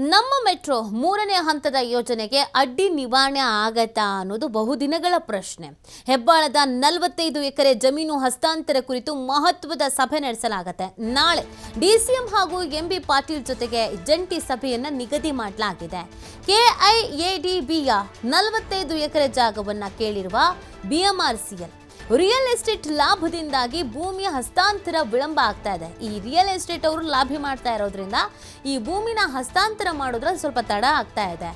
ನಮ್ಮ ಮೆಟ್ರೋ ಮೂರನೇ ಹಂತದ ಯೋಜನೆಗೆ ಅಡ್ಡಿ ನಿವಾರಣೆ ಆಗತ್ತಾ ಅನ್ನೋದು ಬಹುದಿನಗಳ ಪ್ರಶ್ನೆ. ಹೆಬ್ಬಾಳದ 45 ಎಕರೆ ಜಮೀನು ಹಸ್ತಾಂತರ ಕುರಿತು ಮಹತ್ವದ ಸಭೆ ನಡೆಸಲಾಗುತ್ತೆ. ನಾಳೆ ಡಿಸಿಎಂ ಹಾಗೂ ಎಂಬಿ ಪಾಟೀಲ್ ಜೊತೆಗೆ ಜಂಟಿ ಸಭೆಯನ್ನು ನಿಗದಿ ಮಾಡಲಾಗಿದೆ. ಕೆಐಎಡಿಬಿಯ 45 ಎಕರೆ ಜಾಗವನ್ನು ಕೇಳಿರುವ ಬಿಎಂಆರ್ಸಿಎಲ್ ರಿಯಲ್ ಎಸ್ಟೇಟ್ ಲಾಭದಿಂದಾಗಿ ಭೂಮಿಯ ಹಸ್ತಾಂತರ ವಿಳಂಬ ಆಗ್ತಾ ಇದೆ. ಈ ರಿಯಲ್ ಎಸ್ಟೇಟ್ ಅವರು ಲಾಭ ಮಾಡ್ತಾ ಇರೋದ್ರಿಂದ ಈ ಭೂಮಿನ ಹಸ್ತಾಂತರ ಮಾಡೋದ್ರಲ್ಲಿ ಸ್ವಲ್ಪ ತಡ ಆಗ್ತಾ ಇದೆ.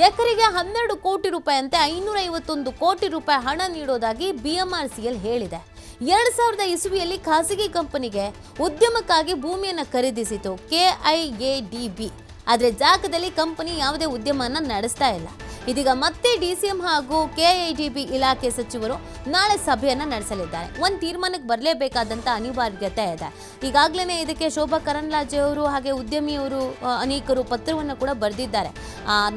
ಎಕರೆಗೆ 12 ಕೋಟಿ ರೂಪಾಯಿ ಅಂತೆ 551 ಕೋಟಿ ರೂಪಾಯಿ ಹಣ ನೀಡೋದಾಗಿ ಬಿಎಂಆರ್ಸಿಎಲ್ ಹೇಳಿದೆ. 2000 ಇಸುವಿಯಲ್ಲಿ ಖಾಸಗಿ ಕಂಪನಿಗೆ ಉದ್ಯಮಕ್ಕಾಗಿ ಭೂಮಿಯನ್ನು ಖರೀದಿಸಿತು ಕೆಐಎಡಿಬಿ. ಆದರೆ ಜಾಗದಲ್ಲಿ ಕಂಪನಿ ಯಾವುದೇ ಉದ್ಯಮವನ್ನು ನಡೆಸ್ತಾ ಇಲ್ಲ. ಇದೀಗ ಮತ್ತೆ ಡಿಸಿಎಂ ಹಾಗೂ ಕೆಐಡಿಬಿ ಇಲಾಖೆ ಸಚಿವರು ನಾಳೆ ಸಭೆಯನ್ನು ನಡೆಸಲಿದ್ದಾರೆ. ಒಂದು ತೀರ್ಮಾನಕ್ಕೆ ಬರಲೇಬೇಕಾದಂಥ ಅನಿವಾರ್ಯತೆ ಇದೆ. ಈಗಾಗಲೇ ಇದಕ್ಕೆ ಶೋಭಾ ಕರಂದ್ಲಾಜೆ ಅವರು ಹಾಗೆ ಉದ್ಯಮಿಯವರು ಅನೇಕರು ಪತ್ರವನ್ನು ಕೂಡ ಬರೆದಿದ್ದಾರೆ.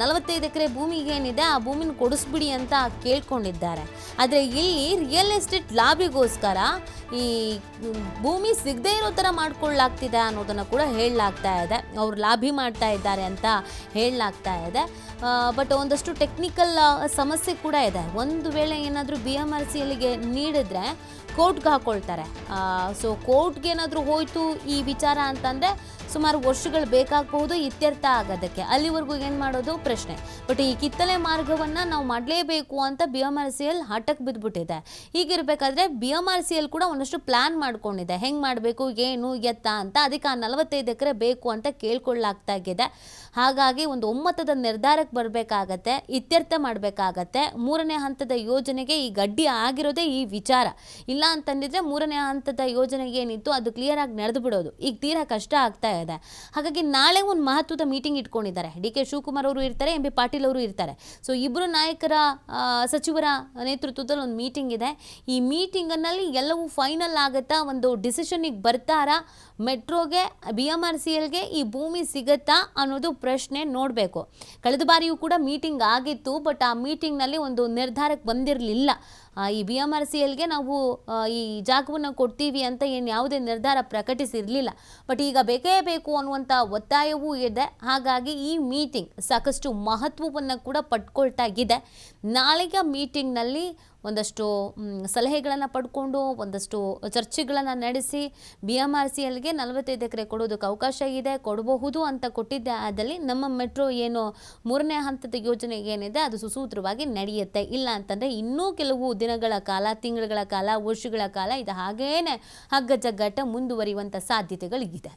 45 ಎಕರೆ ಭೂಮಿ ಏನಿದೆ ಆ ಭೂಮಿನ ಕೊಡಿಸ್ಬಿಡಿ ಅಂತ ಕೇಳ್ಕೊಂಡಿದ್ದಾರೆ. ಆದರೆ ಇಲ್ಲಿ ರಿಯಲ್ ಎಸ್ಟೇಟ್ ಲಾಭಿಗೋಸ್ಕರ ಈ ಭೂಮಿ ಸಿಗದೇ ಇರೋ ಥರ ಮಾಡ್ಕೊಳ್ಳಾಗ್ತಿದೆ ಅನ್ನೋದನ್ನು ಕೂಡ ಹೇಳಲಾಗ್ತಾ ಇದೆ. ಅವರು ಲಾಭಿ ಮಾಡ್ತಾ ಇದ್ದಾರೆ ಅಂತ ಹೇಳಲಾಗ್ತಾ ಇದೆ. ಬಟ್ ಒಂದಷ್ಟು ಟೆಕ್ನಿಕಲ್ ಸಮಸ್ಯೆ ಕೂಡ ಇದೆ. ಒಂದು ವೇಳೆ ಏನಾದರೂ ಬಿಎಂಆರ್ಸಿಎಲ್ಗೆ ನೀಡಿದ್ರೆ ಕೋರ್ಟ್ಗೆ ಹಾಕೊಳ್ತಾರೆ. ಸೊ ಕೋರ್ಟ್ಗೆ ಏನಾದರೂ ಹೋಯ್ತು ಈ ವಿಚಾರ ಅಂತಂದರೆ ಸುಮಾರು ವರ್ಷಗಳು ಬೇಕಾಗಬಹುದು ಇತ್ಯರ್ಥ ಆಗೋದಕ್ಕೆ. ಅಲ್ಲಿವರೆಗೂ ಏನು ಮಾಡೋದು ಪ್ರಶ್ನೆ. ಬಟ್ ಈ ಕಿತ್ತಳೆ ಮಾರ್ಗವನ್ನು ನಾವು ಮಾಡಲೇಬೇಕು ಅಂತ ಬಿಎಂಆರ್ಸಿಎಲ್ ಹಠಕ್ಕೆ ಬಿದ್ದುಬಿಟ್ಟಿದೆ. ಹೀಗಿರಬೇಕಾದ್ರೆ ಬಿಎಂಆರ್ಸಿಎಲ್ ಕೂಡ ಒಂದಷ್ಟು ಪ್ಲ್ಯಾನ್ ಮಾಡ್ಕೊಂಡಿದೆ, ಹೆಂಗೆ ಮಾಡಬೇಕು ಏನು ಎತ್ತ ಅಂತ. ಅದಕ್ಕೆ 45 ಎಕರೆ ಬೇಕು ಅಂತ ಕೇಳ್ಕೊಳ್ಳಾಗ್ತಾಗಿದೆ. ಹಾಗಾಗಿ ಒಂದು ಒಮ್ಮತದ ನಿರ್ಧಾರಕ್ಕೆ ಬರಬೇಕಾಗತ್ತೆ, ಇತ್ಯರ್ಥ ಮಾಡಬೇಕಾಗತ್ತೆ. ಮೂರನೇ ಹಂತದ ಯೋಜನೆಗೆ ಈ ಗಡ್ಡಿ ಆಗಿರೋದೇ ಈ ವಿಚಾರ. ಇಲ್ಲ ಅಂತಂದಿದ್ರೆ ಮೂರನೇ ಹಂತದ ಯೋಜನೆಗೆ ಏನಿತ್ತು ಅದು ಕ್ಲಿಯರ್ ಆಗಿ ನಡೆದು ಬಿಡೋದು. ಈಗ ತೀರಾ ಕಷ್ಟ ಆಗ್ತಾ ಇದೆ. ಹಾಗಾಗಿ ನಾಳೆ ಒಂದು ಮಹತ್ವದ ಮೀಟಿಂಗ್ ಇಟ್ಕೊಂಡಿದ್ದಾರೆ. ಡಿ.ಕೆ. ಶಿವಕುಮಾರ್ ಅವರು ಇರ್ತಾರೆ, ಎಂ.ಬಿ. ಪಾಟೀಲ್ ಅವರು ಇರ್ತಾರೆ. ಸೊ ಇಬ್ಬರು ನಾಯಕರ ಸಚಿವರ ನೇತೃತ್ವದಲ್ಲಿ ಒಂದು ಮೀಟಿಂಗ್ ಇದೆ. ಈ ಮೀಟಿಂಗಲ್ಲಿ ಎಲ್ಲವೂ ಫೈನಲ್ ಆಗುತ್ತಾ, ಒಂದು ಡಿಸಿಷನ್ಗೆ ಬರ್ತಾರಾ, ಮೆಟ್ರೋಗೆ ಬಿಎಂಆರ್ಸಿಎಲ್ಗೆ ಈ ಭೂಮಿ ಸಿಗುತ್ತಾ ಅನ್ನೋದು ಪ್ರಶ್ನೆ ನೋಡಬೇಕು. ಕಳೆದ ಬಾರಿಯೂ ಕೂಡ ಮೀಟಿಂಗ್ ಆಗಿತ್ತು. ಬಟ್ ಆ ಮೀಟಿಂಗ್ನಲ್ಲಿ ಒಂದು ನಿರ್ಧಾರಕ್ಕೆ ಬಂದಿರಲಿಲ್ಲ. ಈ ಬಿಎಂಆರ್ಸಿಎಲ್ಗೆ ನಾವು ಈ ಜಾಗವನ್ನು ಕೊಡ್ತೀವಿ ಅಂತ ಏನು ಯಾವುದೇ ನಿರ್ಧಾರ ಪ್ರಕಟಿಸಿರಲಿಲ್ಲ. ಬಟ್ ಈಗ ಬೇಕೇ ಬೇಕು ಅನ್ನುವಂಥ ಒತ್ತಾಯವೂ ಇದೆ. ಹಾಗಾಗಿ ಈ ಮೀಟಿಂಗ್ ಸಾಕಷ್ಟು ಮಹತ್ವವನ್ನು ಕೂಡ ಪಡ್ಕೊಳ್ತಾ ಇದೆ. ನಾಳೆಯ ಮೀಟಿಂಗ್ನಲ್ಲಿ ಒಂದಷ್ಟು ಸಲಹೆಗಳನ್ನು ಪಡ್ಕೊಂಡು ಒಂದಷ್ಟು ಚರ್ಚೆಗಳನ್ನು ನಡೆಸಿ ಬಿಎಂಆರ್ಸಿಎಲ್ಗೆ 45 ಎಕರೆ ಕೊಡೋದಕ್ಕೆ ಅವಕಾಶ ಇದೆ, ಕೊಡಬಹುದು ಅಂತ ಕೊಟ್ಟಿದ್ದೆ. ಆದಲ್ಲಿ ನಮ್ಮ ಮೆಟ್ರೋ ಏನು ಮೂರನೇ ಹಂತದ ಯೋಜನೆ ಏನಿದೆ ಅದು ಸುಸೂತ್ರವಾಗಿ ನಡೆಯುತ್ತೆ. ಇಲ್ಲ ಅಂತಂದರೆ ಇನ್ನೂ ಕೆಲವು ದಿನಗಳ ಕಾಲ, ತಿಂಗಳುಗಳ ಕಾಲ, ವರ್ಷಗಳ ಕಾಲ ಇದು ಹಾಗೇನೆ ಹಗ್ಗಜಗ್ಗಾಟ ಮುಂದುವರಿಯುವಂಥ ಸಾಧ್ಯತೆಗಳಿದೆ.